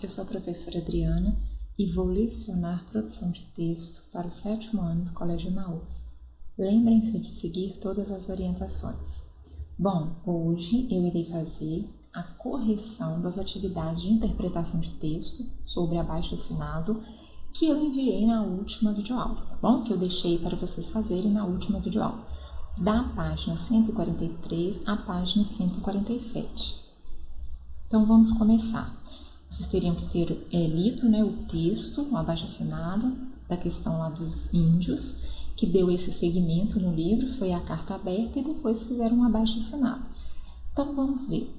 eu sou a professora Adriana e vou lecionar produção de texto para o 7º ano do Colégio Emaús. Lembrem-se de seguir todas as orientações. Bom, hoje eu irei fazer a correção das atividades de interpretação de texto sobre abaixo-assinado que eu enviei na última videoaula, tá bom? Que eu deixei para vocês fazerem na última videoaula, da página 143 à página 147. Então, vamos começar. Vocês teriam que ter lido, né, o texto, o abaixo-assinado, da questão lá dos índios, que deu esse segmento no livro, foi a carta aberta e depois fizeram um abaixo-assinado. Então, vamos ver.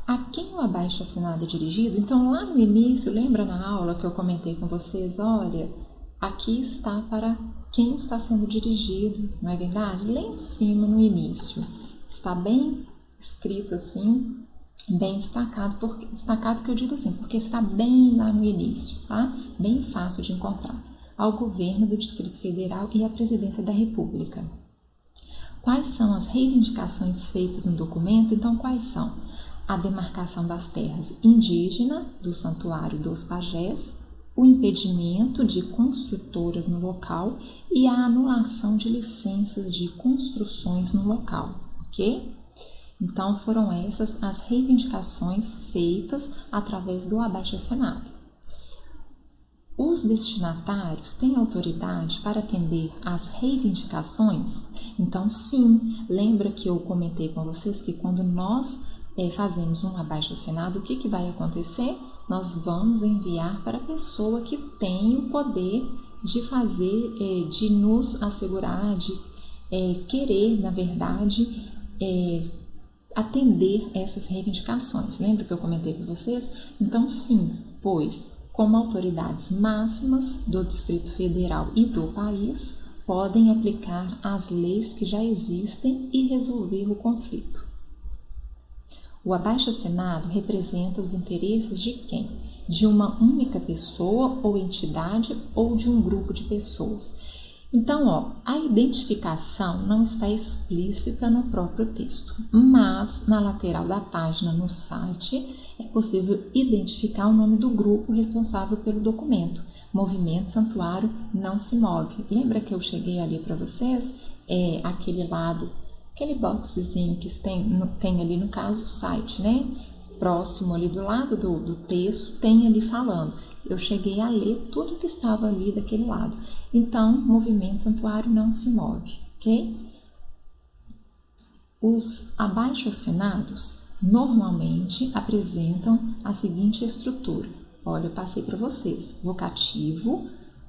A quem o abaixo-assinado é dirigido? Então, lá no início, lembra na aula que eu comentei com vocês? Olha, aqui está para quem está sendo dirigido, não é verdade? Lá em cima, no início, está bem escrito assim, bem destacado, destacado que eu digo assim, porque está bem lá no início, tá? Bem fácil de encontrar. Ao governo do Distrito Federal e à Presidência da República. Quais são as reivindicações feitas no documento? Então, quais são? A demarcação das terras indígenas do Santuário dos Pajés, o impedimento de construtoras no local e a anulação de licenças de construções no local, ok? Então, foram essas as reivindicações feitas através do abaixo-assinado. Os destinatários têm autoridade para atender às reivindicações? Então, sim, lembra que eu comentei com vocês que quando nós fazemos um abaixo-assinado, o que vai acontecer? Nós vamos enviar para a pessoa que tem o poder de fazer, de nos assegurar, de querer, na verdade, atender essas reivindicações. Lembra que eu comentei com vocês? Então, sim, pois, como autoridades máximas do Distrito Federal e do país, podem aplicar as leis que já existem e resolver o conflito. O abaixo-assinado representa os interesses de quem? De uma única pessoa ou entidade ou de um grupo de pessoas. Então, a identificação não está explícita no próprio texto, mas na lateral da página no site é possível identificar o nome do grupo responsável pelo documento. Movimento Santuário Não Se Move. Lembra que eu cheguei ali para vocês? Aquele lado, aquele boxezinho que tem ali no caso o site, né? Próximo ali do lado do texto tem ali falando. Eu cheguei a ler tudo que estava ali daquele lado. Então, Movimento Santuário Não Se Move, ok? Os abaixo-assinados normalmente apresentam a seguinte estrutura. Olha, eu passei para vocês. Vocativo,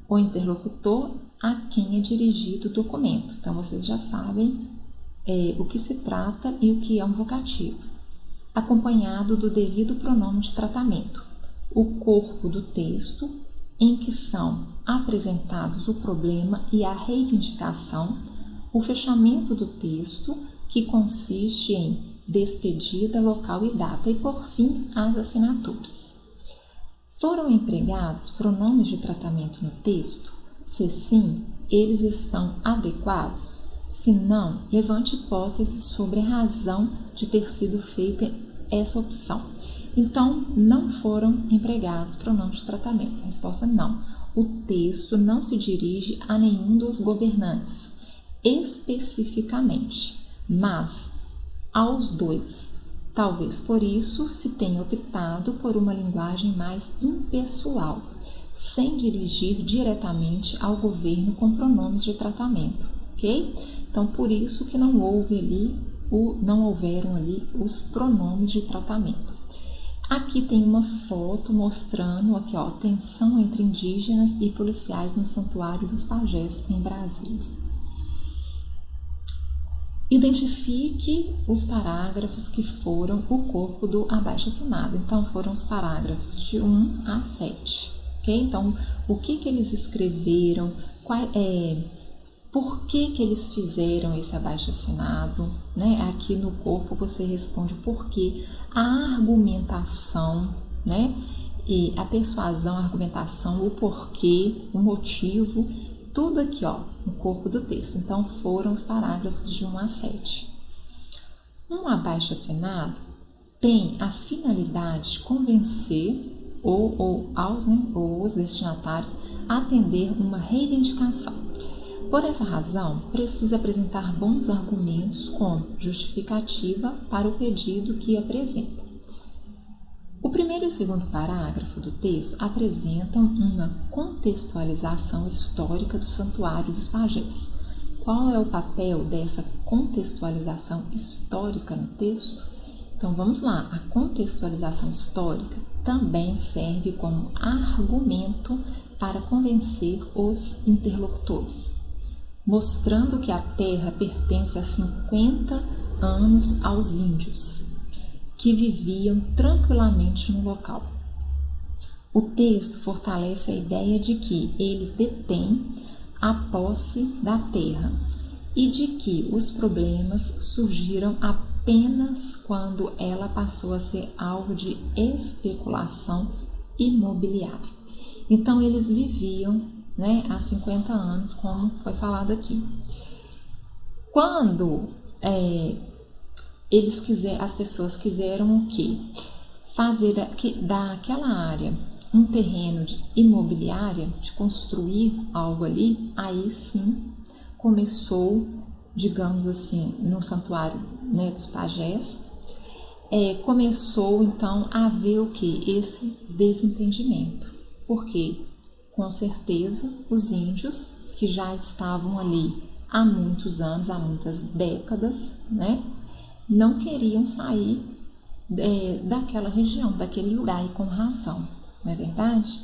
o interlocutor a quem é dirigido o documento. Então, vocês já sabem o que se trata e o que é um vocativo. Acompanhado do devido pronome de tratamento. O corpo do texto, em que são apresentados o problema e a reivindicação, o fechamento do texto, que consiste em despedida, local e data, e por fim, as assinaturas. Foram empregados pronomes de tratamento no texto? Se sim, eles estão adequados? Se não, levante hipóteses sobre a razão de ter sido feita essa opção. Então, não foram empregados pronomes de tratamento. A resposta não. O texto não se dirige a nenhum dos governantes, especificamente, mas aos dois. Talvez por isso se tenha optado por uma linguagem mais impessoal, sem dirigir diretamente ao governo com pronomes de tratamento, ok? Então, por isso que não houveram ali os pronomes de tratamento. Aqui tem uma foto mostrando aqui, tensão entre indígenas e policiais no Santuário dos Pajés, em Brasília. Identifique os parágrafos que foram o corpo do abaixo-assinado. Então, foram os parágrafos de 1 a 7. Ok? Então, o que eles escreveram, por que eles fizeram esse abaixo-assinado, né? Aqui no corpo você responde o porquê, a argumentação, né? E a persuasão, a argumentação, o porquê, o motivo, tudo aqui, no corpo do texto. Então, foram os parágrafos de 1 a 7. Um abaixo-assinado tem a finalidade de convencer ou os destinatários atender uma reivindicação. Por essa razão, precisa apresentar bons argumentos como justificativa para o pedido que apresenta. O primeiro e o segundo parágrafo do texto apresentam uma contextualização histórica do Santuário dos Pajés. Qual é o papel dessa contextualização histórica no texto? Então vamos lá, a contextualização histórica também serve como argumento para convencer os interlocutores, mostrando que a terra pertence há 50 anos aos índios, que viviam tranquilamente no local. O texto fortalece a ideia de que eles detêm a posse da terra e de que os problemas surgiram apenas quando ela passou a ser alvo de especulação imobiliária. Então, eles viviam, há 50 anos, como foi falado aqui. Quando as pessoas quiseram o quê? Fazer daquela área um terreno de imobiliária, de construir algo ali, aí sim começou, digamos assim, no santuário dos pajés, começou então a haver o quê? Esse desentendimento. Porque, com certeza, os índios que já estavam ali há muitos anos, há muitas décadas, não queriam sair daquela região, daquele lugar, e com razão, não é verdade?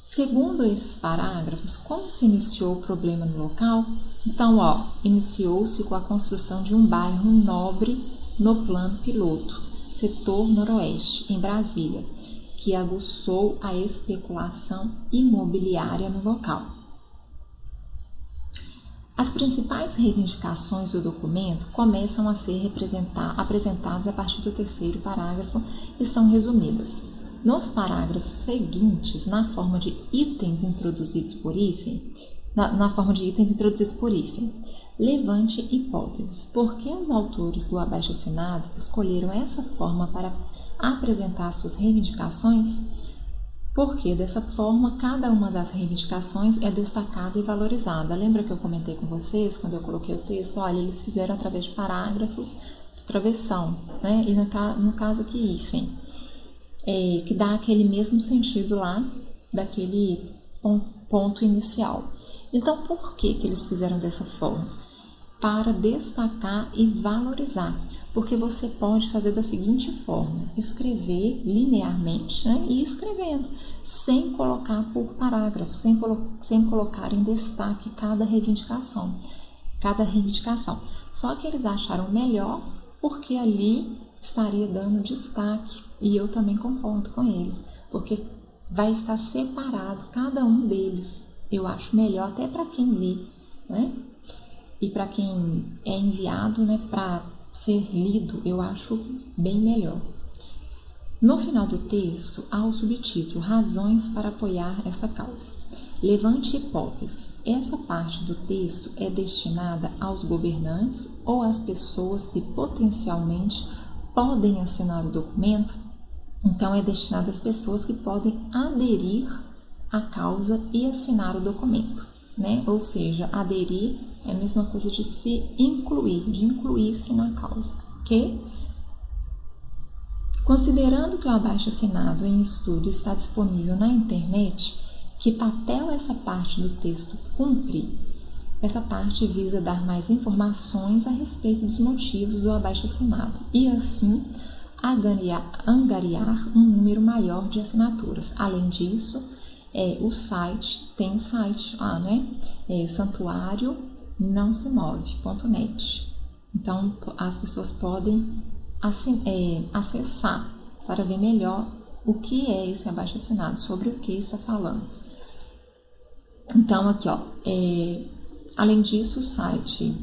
Segundo esses parágrafos, como se iniciou o problema no local? Então, iniciou-se com a construção de um bairro nobre no plano piloto, setor noroeste, em Brasília, que aguçou a especulação imobiliária no local. As principais reivindicações do documento começam a ser apresentadas a partir do terceiro parágrafo e são resumidas. Nos parágrafos seguintes, na forma de itens introduzidos por hífen, levante hipóteses. Por que os autores do abaixo-assinado escolheram essa forma para apresentar suas reivindicações? Porque dessa forma, cada uma das reivindicações é destacada e valorizada. Lembra que eu comentei com vocês, quando eu coloquei o texto? Olha, eles fizeram através de parágrafos de travessão, e no caso aqui, hífen, que dá aquele mesmo sentido lá, daquele ponto inicial. Então, por que eles fizeram dessa forma? Para destacar e valorizar, porque você pode fazer da seguinte forma: escrever linearmente, e escrevendo, sem colocar por parágrafo, sem colocar em destaque cada reivindicação. Só que eles acharam melhor porque ali estaria dando destaque, e eu também concordo com eles, porque vai estar separado cada um deles. Eu acho melhor até para quem lê, e para quem é enviado, para ser lido, eu acho bem melhor. No final do texto, há o subtítulo Razões para apoiar esta causa. Levante hipóteses. Essa parte do texto é destinada aos governantes ou às pessoas que potencialmente podem assinar o documento. Então, é destinada às pessoas que podem aderir à causa e assinar o documento, Ou seja, aderir é a mesma coisa de se incluir, de incluir-se na causa, ok? Considerando que o abaixo-assinado em estudo está disponível na internet, que papel essa parte do texto cumpre? Essa parte visa dar mais informações a respeito dos motivos do abaixo-assinado e, assim, angariar um número maior de assinaturas. Além disso, tem o site lá, santuário não se move.net. Então, as pessoas podem acessar para ver melhor o que é esse abaixo-assinado, sobre o que está falando. Então, aqui, além disso, o site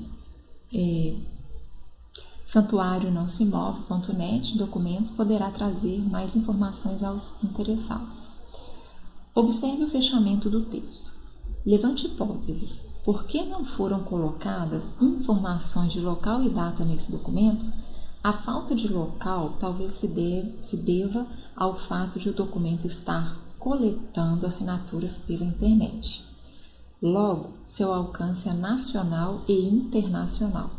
santuário não se move.net, documentos, poderá trazer mais informações aos interessados. Observe o fechamento do texto. Levante hipóteses. Por que não foram colocadas informações de local e data nesse documento? A falta de local talvez se deva ao fato de o documento estar coletando assinaturas pela internet. Logo, seu alcance é nacional e internacional.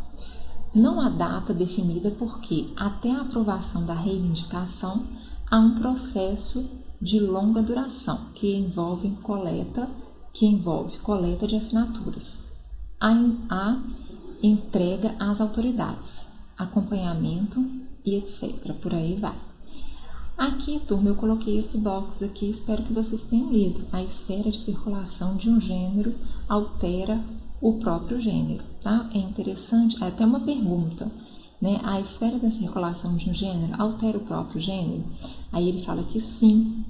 Não há data definida porque, até a aprovação da reivindicação, há um processo de longa duração que envolve coleta de assinaturas, a entrega às autoridades, acompanhamento e etc. Por aí vai. Aqui, turma, eu coloquei esse box aqui, espero que vocês tenham lido. A esfera de circulação de um gênero altera o próprio gênero, tá? É interessante, é até uma pergunta, né? A esfera da circulação de um gênero altera o próprio gênero? Aí ele fala que sim.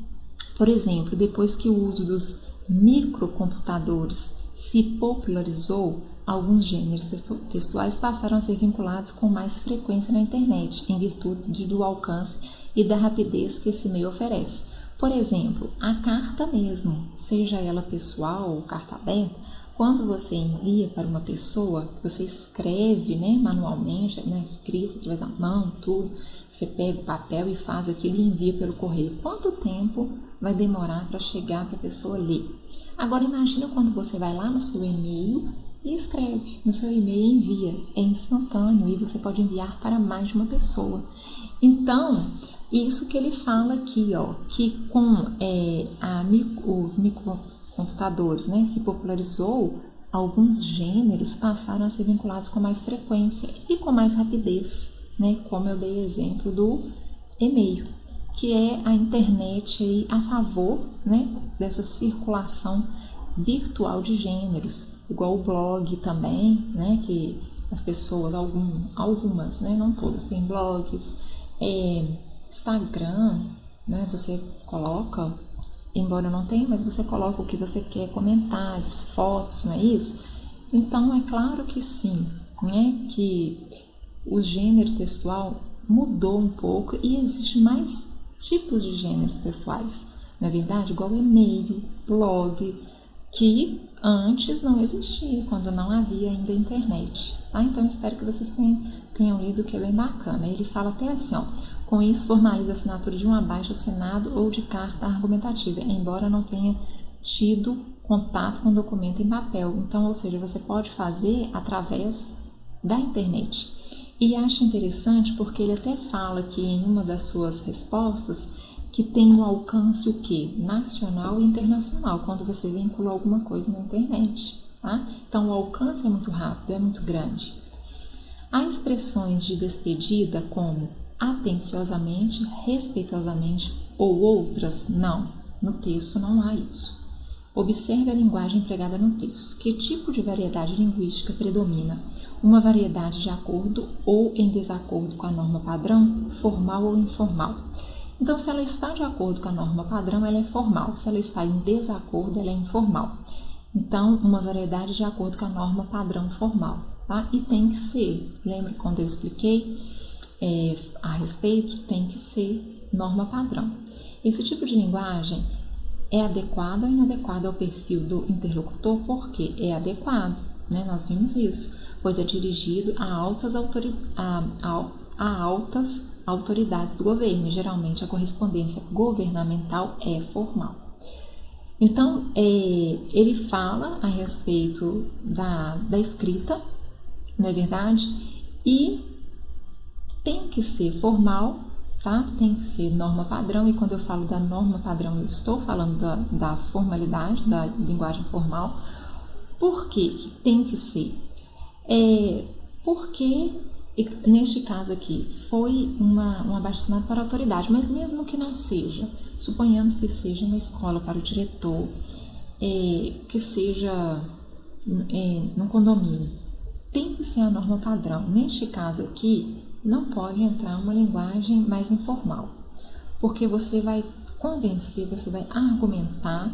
Por exemplo, depois que o uso dos microcomputadores se popularizou, alguns gêneros textuais passaram a ser vinculados com mais frequência na internet, em virtude do alcance e da rapidez que esse meio oferece. Por exemplo, a carta mesmo, seja ela pessoal ou carta aberta, quando você envia para uma pessoa, você escreve, né, manualmente, né, escrita através da mão, tudo, você pega o papel e faz aquilo e envia pelo correio. Quanto tempo vai demorar para chegar para a pessoa ler? Agora imagina quando você vai lá no seu e-mail e escreve no seu e-mail e envia. É instantâneo e você pode enviar para mais de uma pessoa. Então, isso que ele fala aqui, ó, que com os microcomputadores, né, se popularizou, alguns gêneros passaram a ser vinculados com mais frequência e com mais rapidez, né, como eu dei exemplo do e-mail, que é a internet aí a favor, né, dessa circulação virtual de gêneros, igual o blog também, né, que as pessoas, algumas, né, não todas, têm blogs, Instagram, né, você coloca, embora eu não tenha, mas você coloca o que você quer, comentários, fotos, não é isso? Então, é claro que sim, né, que o gênero textual mudou um pouco e existe mais tipos de gêneros textuais, na verdade, igual e-mail, blog, que antes não existia, quando não havia ainda internet, tá? Então, espero que vocês tenham lido, que é bem bacana. Ele fala até assim, ó, com isso formaliza a assinatura de um abaixo-assinado ou de carta argumentativa, embora não tenha tido contato com o documento em papel. Então, ou seja, você pode fazer através da internet. E acho interessante porque ele até fala que em uma das suas respostas que tem um alcance o quê? Nacional e internacional, quando você vincula alguma coisa na internet, tá? Então, o alcance é muito rápido, é muito grande. Há expressões de despedida como atenciosamente, respeitosamente ou outras? Não, no texto não há isso. Observe a linguagem empregada no texto. Que tipo de variedade linguística predomina? Uma variedade de acordo ou em desacordo com a norma padrão, formal ou informal? Então, se ela está de acordo com a norma padrão, ela é formal. Se ela está em desacordo, ela é informal. Então, uma variedade de acordo com a norma padrão formal, tá? E tem que ser, lembra quando eu expliquei a respeito, tem que ser norma padrão. Esse tipo de linguagem é adequado ou inadequado ao perfil do interlocutor? Porque é adequado, né? Nós vimos isso, pois é dirigido a altas autoridades do governo. Geralmente a correspondência governamental é formal. Então, ele fala a respeito da escrita, não é verdade? E tem que ser formal, tá? Tem que ser norma padrão, e quando eu falo da norma padrão, eu estou falando da formalidade, da linguagem formal. Por que tem que ser? Porque, neste caso aqui, foi um abaixo-assinado para a autoridade, mas mesmo que não seja, suponhamos que seja uma escola para o diretor, que seja num condomínio, tem que ser a norma padrão. Neste caso aqui, não pode entrar uma linguagem mais informal, porque você vai convencer, você vai argumentar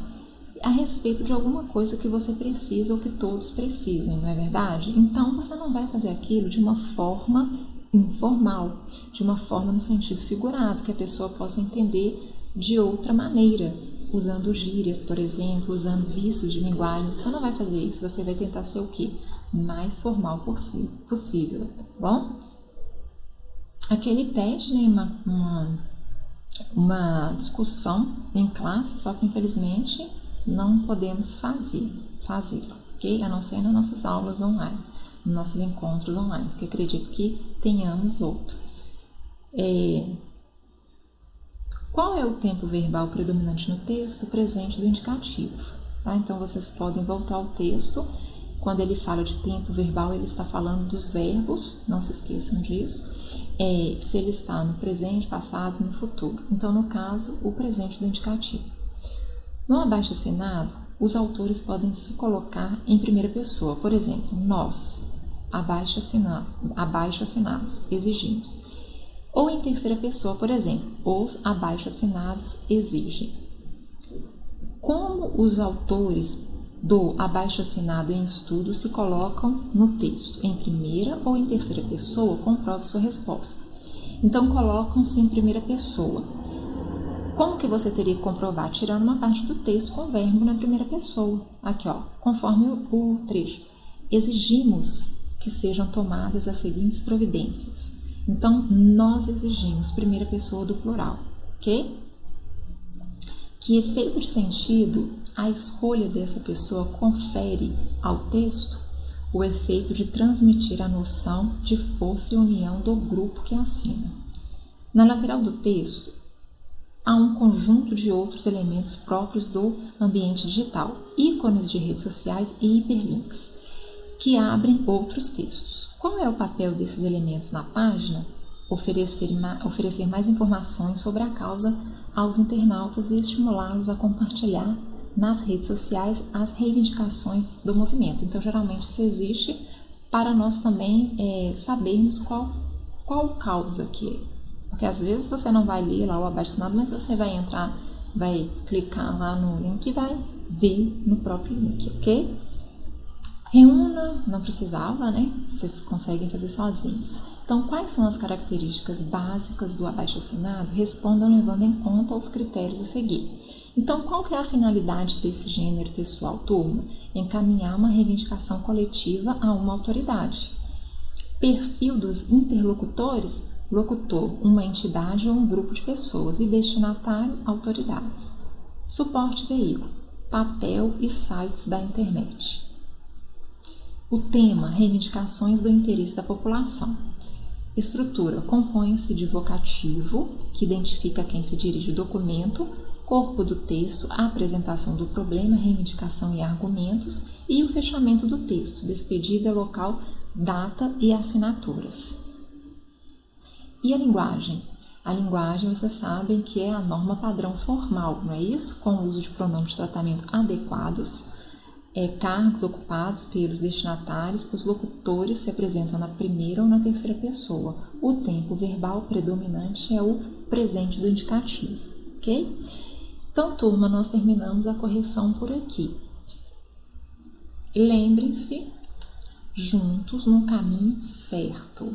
a respeito de alguma coisa que você precisa ou que todos precisem, não é verdade? Então, você não vai fazer aquilo de uma forma informal, de uma forma no sentido figurado, que a pessoa possa entender de outra maneira, usando gírias, por exemplo, usando vícios de linguagem. Você não vai fazer isso, você vai tentar ser o quê? Mais formal possível, tá bom? Aqui ele pede, né, uma discussão em classe, só que infelizmente não podemos fazê-lo, ok? A não ser nas nossas aulas online, nos nossos encontros online, que acredito que tenhamos outro. Qual é o tempo verbal predominante no texto? O presente do indicativo. Tá? Então, vocês podem voltar ao texto. Quando ele fala de tempo verbal, ele está falando dos verbos, não se esqueçam disso. Se ele está no presente, passado, no futuro. Então, no caso, o presente do indicativo. No abaixo-assinado, os autores podem se colocar em primeira pessoa. Por exemplo, nós, abaixo-assinados, exigimos. Ou em terceira pessoa, por exemplo, os abaixo-assinados exigem. Como os autores do abaixo-assinado em estudo se colocam no texto, em primeira ou em terceira pessoa, comprove sua resposta. Então, colocam-se em primeira pessoa. Como que você teria que comprovar? Tirando uma parte do texto com o verbo na primeira pessoa. Aqui, ó, conforme o trecho. Exigimos que sejam tomadas as seguintes providências. Então, nós exigimos, primeira pessoa do plural, ok? Que efeito de sentido a escolha dessa pessoa confere ao texto? O efeito de transmitir a noção de força e união do grupo que assina. Na lateral do texto, há um conjunto de outros elementos próprios do ambiente digital, ícones de redes sociais e hiperlinks, que abrem outros textos. Qual é o papel desses elementos na página? Oferecer mais informações sobre a causa aos internautas e estimulá-los a compartilhar nas redes sociais as reivindicações do movimento. Então, geralmente, isso existe para nós também sabermos qual causa que é. Porque às vezes você não vai ler lá o abaixo-assinado, mas você vai entrar, vai clicar lá no link e vai ver no próprio link, ok? Reúna, não precisava, né? Vocês conseguem fazer sozinhos. Então, quais são as características básicas do abaixo-assinado? Respondam levando em conta os critérios a seguir. Então, qual que é a finalidade desse gênero textual, turma? Encaminhar uma reivindicação coletiva a uma autoridade. Perfil dos interlocutores: locutor, uma entidade ou um grupo de pessoas, e destinatário, autoridades. Suporte veículo: papel e sites da internet. O tema: reivindicações do interesse da população. Estrutura: compõe-se de vocativo, que identifica a quem se dirige o documento, corpo do texto, a apresentação do problema, reivindicação e argumentos, e o fechamento do texto, despedida, local, data e assinaturas. E a linguagem? A linguagem, vocês sabem que é a norma padrão formal, não é isso? Com o uso de pronomes de tratamento adequados, cargos ocupados pelos destinatários, os locutores se apresentam na primeira ou na terceira pessoa. O tempo verbal predominante é o presente do indicativo, ok? Então, turma, nós terminamos a correção por aqui. Lembrem-se, juntos no caminho certo.